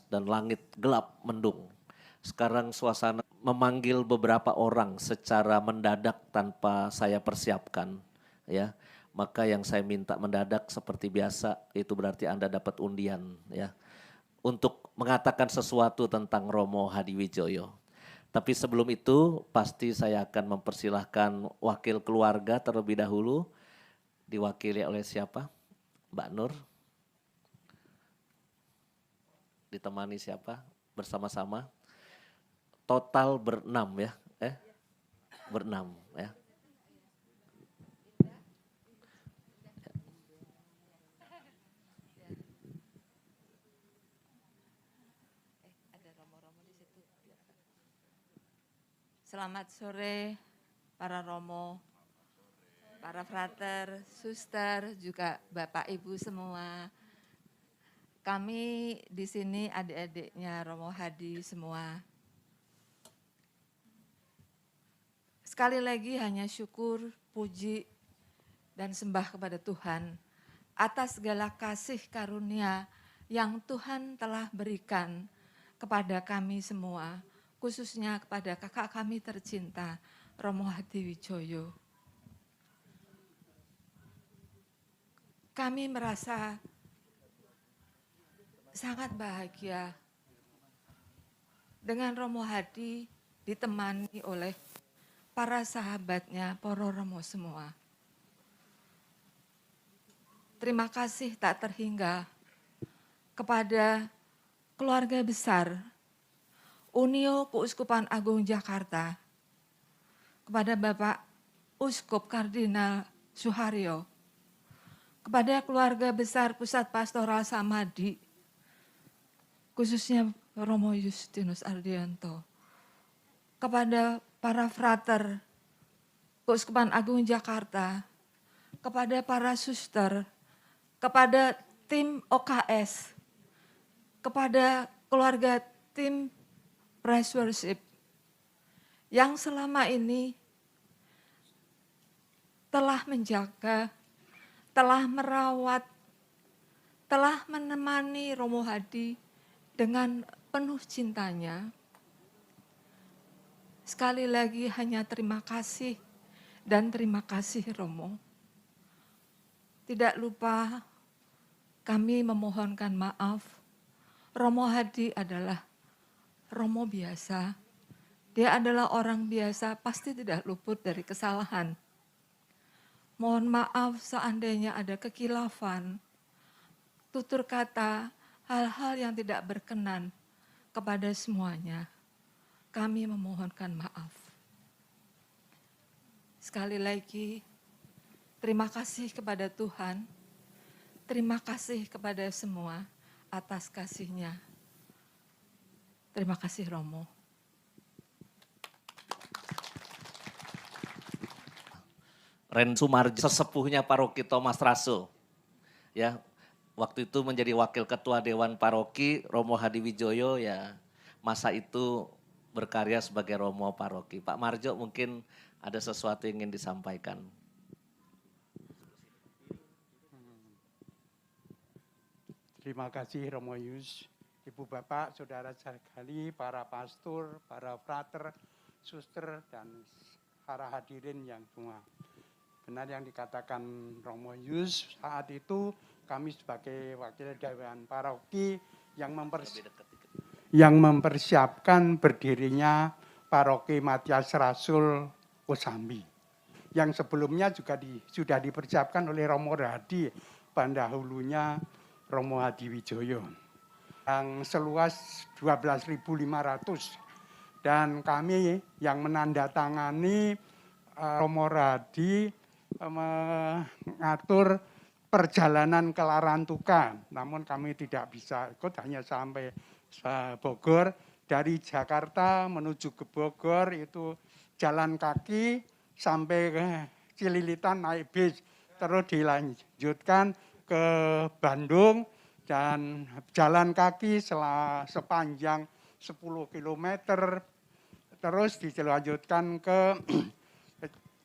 dan langit gelap mendung. Sekarang suasana memanggil beberapa orang secara mendadak tanpa saya persiapkan, ya. Maka yang saya minta mendadak seperti biasa itu berarti Anda dapat undian, ya. Untuk mengatakan sesuatu tentang Romo Hadiwijoyo. Tapi sebelum itu pasti saya akan mempersilahkan wakil keluarga terlebih dahulu. Diwakili oleh siapa? Mbak Nur. Ditemani siapa? Bersama-sama. Total berenam ya. Berenam ya. Selamat sore para romo, para frater, suster, juga Bapak Ibu semua. Kami di sini adik-adiknya Romo Hadi semua. Sekali lagi hanya syukur, puji, dan sembah kepada Tuhan atas segala kasih karunia yang Tuhan telah berikan kepada kami semua, khususnya kepada kakak kami tercinta, Romo Hadiwijoyo. Kami merasa sangat bahagia dengan Romo Hadi ditemani oleh para sahabatnya, para Romo semua. Terima kasih tak terhingga kepada keluarga besar Unio Keuskupan Agung Jakarta, kepada Bapak Uskup Kardinal Suharyo, kepada keluarga besar Pusat Pastoral Samadi, khususnya Romo Justinus Ardianto, kepada para frater Keuskupan Agung Jakarta, kepada para suster, kepada tim OKS, kepada keluarga tim Praise Worship yang selama ini telah menjaga, telah merawat, telah menemani Romo Hadi dengan penuh cintanya. Sekali lagi hanya terima kasih dan terima kasih Romo. Tidak lupa kami memohonkan maaf. Romo Hadi adalah Romo biasa. Dia adalah orang biasa, pasti tidak luput dari kesalahan. Mohon maaf seandainya ada kekilafan, tutur kata, hal-hal yang tidak berkenan kepada semuanya. Kami memohonkan maaf. Sekali lagi, terima kasih kepada Tuhan, terima kasih kepada semua atas kasih-Nya. Terima kasih Romo. Ren Sumarjo, sesepuhnya paroki Thomas Raso. Ya, waktu itu menjadi wakil ketua Dewan Paroki Romo Hadiwijoyo, ya masa itu berkarya sebagai Romo Paroki. Pak Marjo mungkin ada sesuatu yang ingin disampaikan. Terima kasih Romo Yus, Ibu Bapak, Saudara sekali, para pastor, para frater, suster, dan para hadirin yang semua. Benar yang dikatakan Romo Yus, saat itu kami sebagai wakil Dewan Paroki yang mempersiapkan berdirinya Paroki Matias Rasul Kosambi. Yang sebelumnya juga sudah dipersiapkan oleh Romo Hadi, pendahulunya Romo Hadiwijoyo. Yang seluas 12.500. Dan kami yang menandatangani Romo Hadi mengatur perjalanan ke Larantuka. Namun kami tidak bisa ikut, hanya sampai Bogor. Dari Jakarta menuju ke Bogor itu jalan kaki sampai ke Cililitan naik bis. Terus dilanjutkan ke Bandung dan jalan kaki sepanjang 10 km. Terus dilanjutkan ke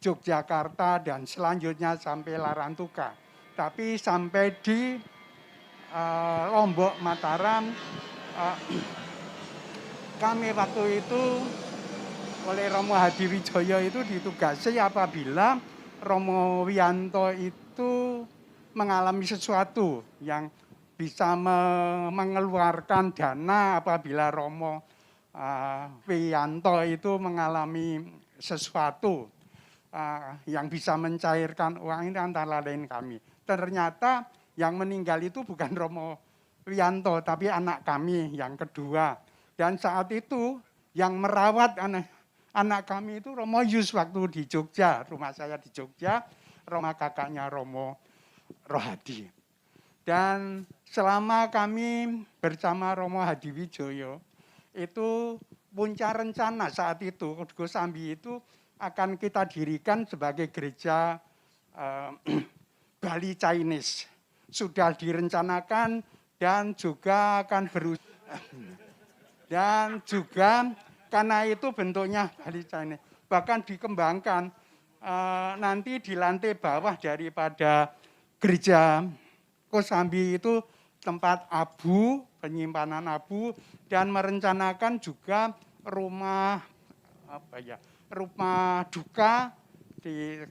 Yogyakarta dan selanjutnya sampai Larantuka. Tapi sampai di Lombok Mataram eh, kami waktu itu oleh Romo Hadiwijoyo itu ditugasi apabila Romo Wiyanto itu mengalami sesuatu yang bisa mengeluarkan dana apabila Romo Wiyanto itu mengalami sesuatu yang bisa mencairkan uang ini antara lain kami. Ternyata yang meninggal itu bukan Romo Wiyanto tapi anak kami yang kedua. Dan saat itu yang merawat anak kami itu Romo Yus waktu di Jogja, rumah saya di Jogja, rumah kakaknya Romo Rohadi. Dan selama kami bersama Romo Hadiwijoyo, itu puncak rencana saat itu, Kosambi itu akan kita dirikan sebagai gereja Bali Chinese. Sudah direncanakan dan juga akan dan juga karena itu bentuknya Bali Chinese. Bahkan dikembangkan nanti di lantai bawah daripada gereja Kosambi itu tempat abu, penyimpanan abu, dan merencanakan juga rumah rumah duka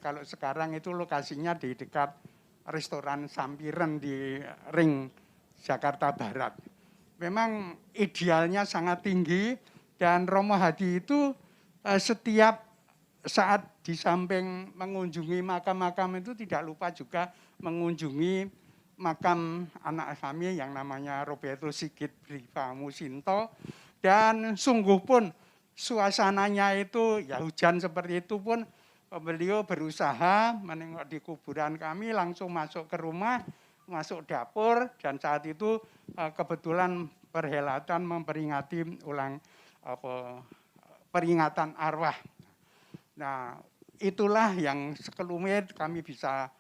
kalau sekarang itu lokasinya di dekat restoran Sampiren di Ring Jakarta Barat. Memang idealnya sangat tinggi dan Romo Hadi itu setiap saat di samping mengunjungi makam-makam itu tidak lupa juga mengunjungi makam anak kami yang namanya Roberto Sigit Briva Musinto, dan sungguh pun suasananya itu ya hujan seperti itu pun beliau berusaha menengok di kuburan kami, langsung masuk ke rumah, masuk dapur, dan saat itu kebetulan perhelatan memperingati peringatan arwah. Nah, itulah yang sekelumit kami bisa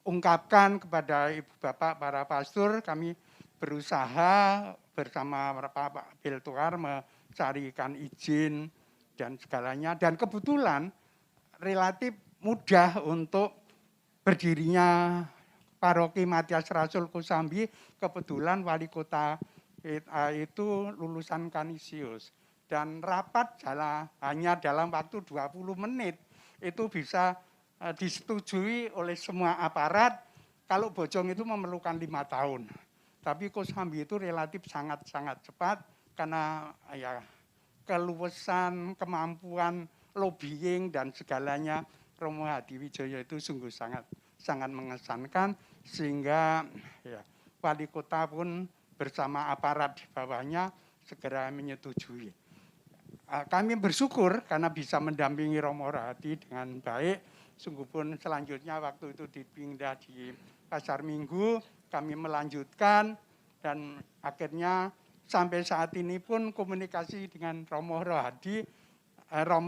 ungkapkan kepada Ibu Bapak para pastor. Kami berusaha bersama Pak Biltuar mencarikan izin dan segalanya, dan kebetulan relatif mudah untuk berdirinya Paroki Matias Rasul Kosambi. Kebetulan wali kota itu lulusan Kanisius, dan rapat hanya dalam waktu 20 menit itu bisa disetujui oleh semua aparat. Kalau Bojong itu memerlukan 5 tahun. Tapi Kosambi itu relatif sangat-sangat cepat karena ya keluasan, kemampuan lobbying dan segalanya Romo Hadiwijoyo itu sungguh sangat mengesankan, sehingga ya wali kota pun bersama aparat di bawahnya segera menyetujui. Kami bersyukur karena bisa mendampingi Romo Rohadi dengan baik. Sungguh pun selanjutnya waktu itu dipindah di Pasar Minggu, kami melanjutkan dan akhirnya sampai saat ini pun komunikasi dengan Romo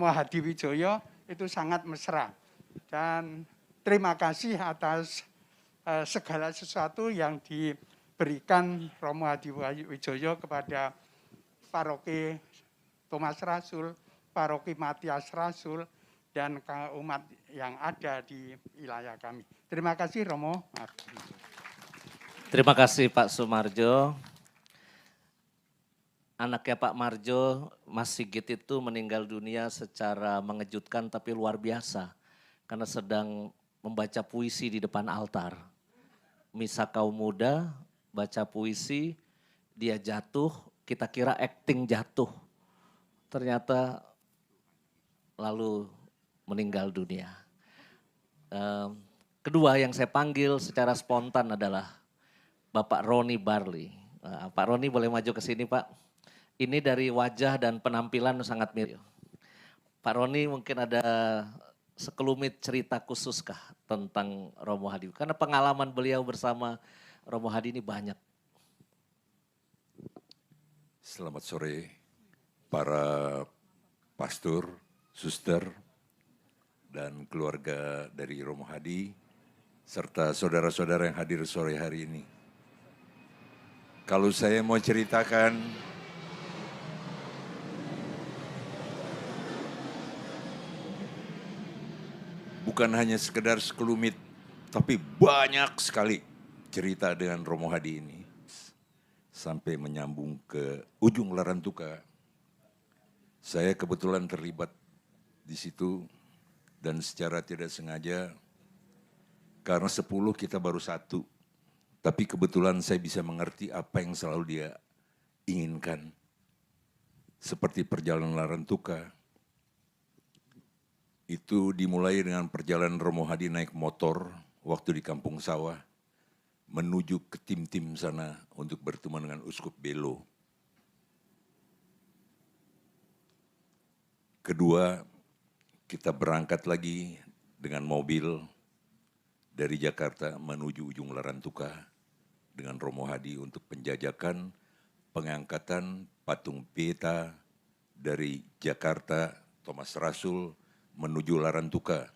Hadiwijoyo itu sangat mesra. Dan terima kasih atas segala sesuatu yang diberikan Romo Hadiwijoyo kepada Paroki Thomas Rasul, Paroki Matias Rasul, dan umat yang ada di wilayah kami. Terima kasih Romo. Terima kasih Pak Sumarjo. Anaknya Pak Marjo, Mas Sigit itu meninggal dunia secara mengejutkan tapi luar biasa. Karena sedang membaca puisi di depan altar. Misa kaum muda, baca puisi, dia jatuh, kita kira acting jatuh. Ternyata lalu meninggal dunia. Kedua yang saya panggil secara spontan adalah Bapak Roni Barli. Pak Roni boleh maju ke sini Pak. Ini dari wajah dan penampilan sangat mirip. Pak Roni mungkin ada sekelumit cerita khususkah tentang Romo Hadi? Karena pengalaman beliau bersama Romo Hadi ini banyak. Selamat sore para pastor, suster, dan keluarga dari Romo Hadi, serta saudara-saudara yang hadir sore hari ini. Kalau saya mau ceritakan, bukan hanya sekedar sekelumit, tapi banyak sekali cerita dengan Romo Hadi ini. sampai menyambung ke ujung Larantuka. Saya kebetulan terlibat di situ dan secara tidak sengaja karena 10 kita baru 1. Tapi kebetulan saya bisa mengerti apa yang selalu dia inginkan. Seperti perjalanan Larantuka. Itu dimulai dengan perjalanan Romo Hadi naik motor waktu di Kampung Sawah menuju ke tim-tim sana untuk bertemu dengan Uskup Belo. Kedua, kita berangkat lagi dengan mobil dari Jakarta menuju ujung Larantuka dengan Romo Hadi untuk penjajakan pengangkatan patung Pieta dari Jakarta, Thomas Rasul, menuju Larantuka.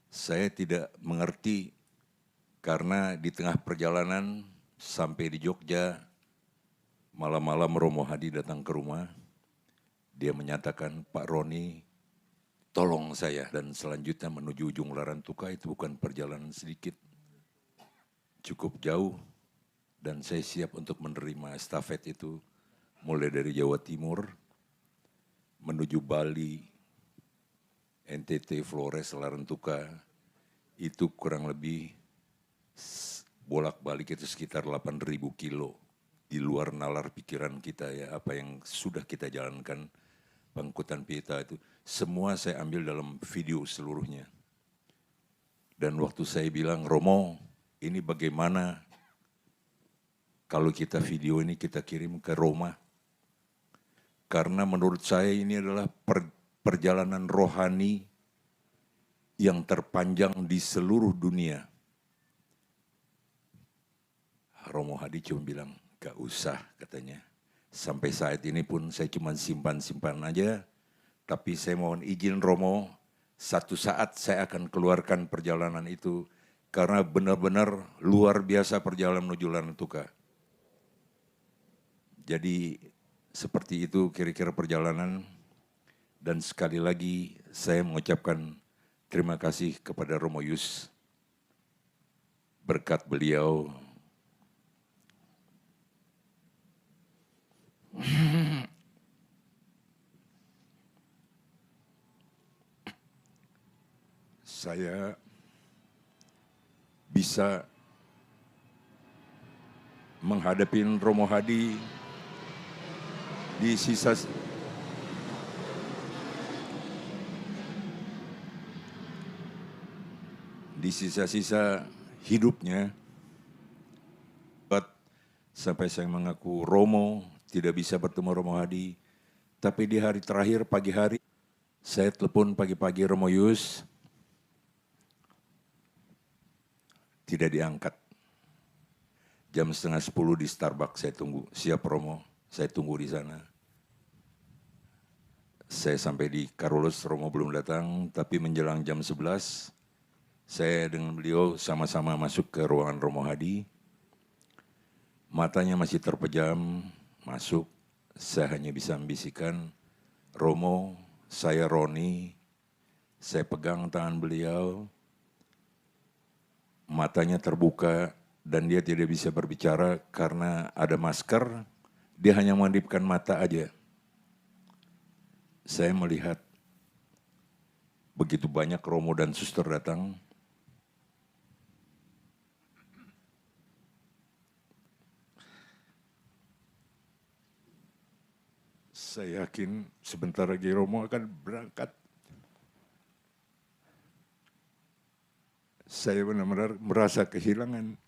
Saya tidak mengerti karena di tengah perjalanan sampai di Jogja, malam-malam Romo Hadi datang ke rumah. Dia menyatakan, Pak Roni, tolong saya, dan selanjutnya menuju ujung Larantuka itu bukan perjalanan sedikit. Cukup jauh, dan saya siap untuk menerima estafet itu, mulai dari Jawa Timur, menuju Bali, NTT, Flores, Larantuka, itu kurang lebih bolak-balik itu sekitar 8.000 kilo di luar nalar pikiran kita ya, apa yang sudah kita jalankan pengangkutan Pieta itu. Semua saya ambil dalam video seluruhnya. Dan waktu saya bilang, Romo, ini bagaimana kalau kita video ini kita kirim ke Roma? Karena menurut saya ini adalah perjalanan rohani yang terpanjang di seluruh dunia. Romo Hadi cuma bilang, gak usah katanya. Sampai saat ini pun saya cuma simpan-simpan aja. Tapi saya mohon izin Romo, satu saat saya akan keluarkan perjalanan itu. Karena benar-benar luar biasa perjalanan menuju Larantuka. Jadi seperti itu kira-kira perjalanan. Dan sekali lagi saya mengucapkan terima kasih kepada Romo Yus. Berkat beliau, saya bisa menghadapi Romo Hadi di sisa-sisa hidupnya. Sampai saya mengaku Romo tidak bisa bertemu Romo Hadi. Tapi di hari terakhir pagi hari, saya telepon pagi-pagi Romo Yus, tidak diangkat. Jam 9:30 di Starbucks saya tunggu, siap Romo, saya tunggu di sana. Saya sampai di Carolus, Romo belum datang, tapi menjelang jam 11, saya dengan beliau sama-sama masuk ke ruangan Romo Hadi. Matanya masih terpejam, masuk, saya hanya bisa membisikkan, Romo, saya Roni, saya pegang tangan beliau, matanya terbuka dan dia tidak bisa berbicara karena ada masker, dia hanya mengedipkan mata aja. Saya melihat begitu banyak Romo dan suster datang. Saya yakin sebentar lagi Romo akan berangkat. Saya benar-benar merasa kehilangan